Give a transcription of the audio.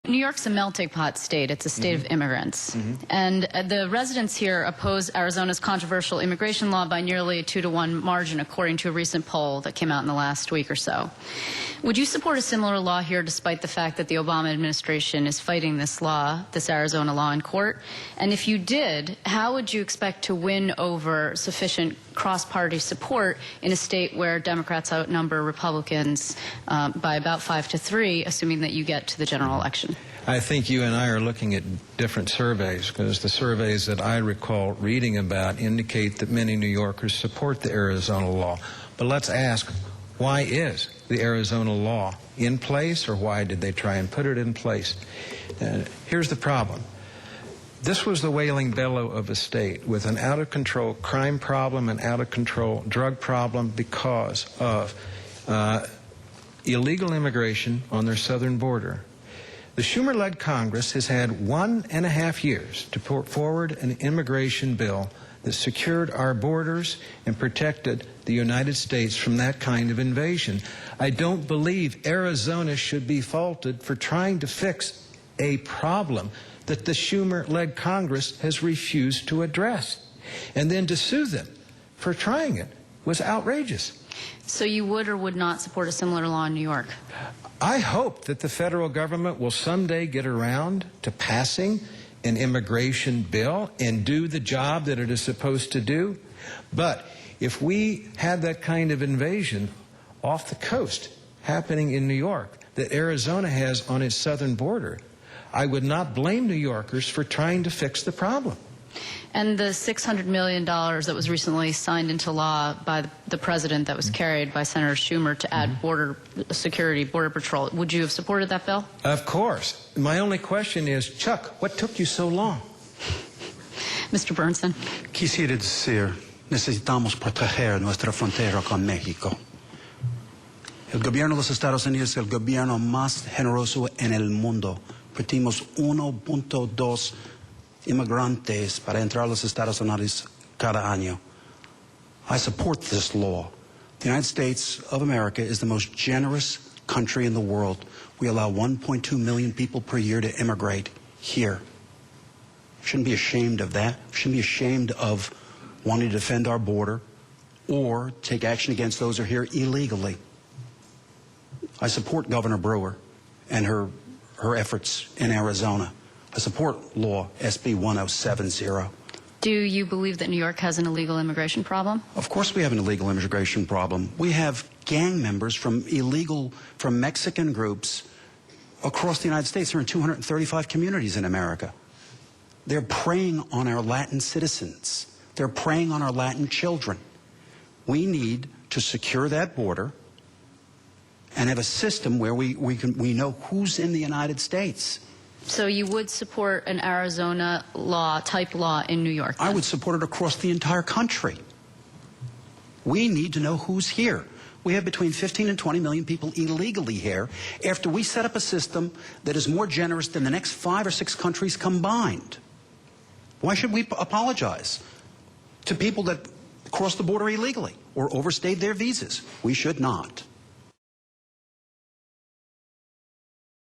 New York's a melting pot state. It's a state of immigrants. And the residents here oppose Arizona's controversial immigration law by nearly a 2-to-1 margin, according to a recent poll that came out in the last week or so. Would you support a similar law here, despite the fact that the Obama administration is fighting this law, this Arizona law, in court? And if you did, how would you expect to win over sufficient cross-party support in a state where Democrats outnumber Republicans by about 5-3, assuming that you get to the general election? I think you and I are looking at different surveys, because the surveys that I recall reading about indicate that many New Yorkers support the Arizona law. But let's ask, why is the Arizona law in place, or why did they try and put it in place? Here's the problem. This was the wailing bellow of a state with an out-of-control crime problem and out-of-control drug problem because of illegal immigration on their southern border. The Schumer-led Congress has had 1.5 years to put forward an immigration bill that secured our borders and protected the United States from that kind of invasion. I don't believe Arizona should be faulted for trying to fix a problem that the Schumer-led Congress has refused to address. And then to sue them for trying it was outrageous. So you would or would not support a similar law in New York? I hope that the federal government will someday get around to passing an immigration bill and do the job that it is supposed to do. But if we had that kind of invasion off the coast happening in New York that Arizona has on its southern border, I would not blame New Yorkers for trying to fix the problem. And the $600 million that was recently signed into law by the president, that was carried by Senator Schumer to add border security, border patrol, would you have supported that bill? Of course. My only question is, Chuck, what took you so long? Mr. Bernsen. Quisiera decir, necesitamos proteger nuestra frontera con México. El gobierno de los Estados Unidos es el gobierno más generoso en el mundo. Permitimos 1.2 inmigrantes para entrar a los Estados Unidos cada año. I support this law. The United States of America is the most generous country in the world. We allow 1.2 million people per year to immigrate here. We shouldn't be ashamed of that. We shouldn't be ashamed of wanting to defend our border or take action against those who are here illegally. I support Governor Brewer and her efforts in Arizona. I support law SB 1070. Do you believe that New York has an illegal immigration problem? Of course we have an illegal immigration problem. We have gang members from Mexican groups across the United States. There are in 235 communities in America. They're preying on our Latin citizens. They're preying on our Latin children. We need to secure that border and have a system where we know who's in the United States. So you would support an Arizona type law in New York, then? I would support it across the entire country. We need to know who's here. We have between 15 and 20 million people illegally here after we set up a system that is more generous than the next 5 or 6 countries combined. Why should we apologize to people that crossed the border illegally or overstayed their visas? We should not.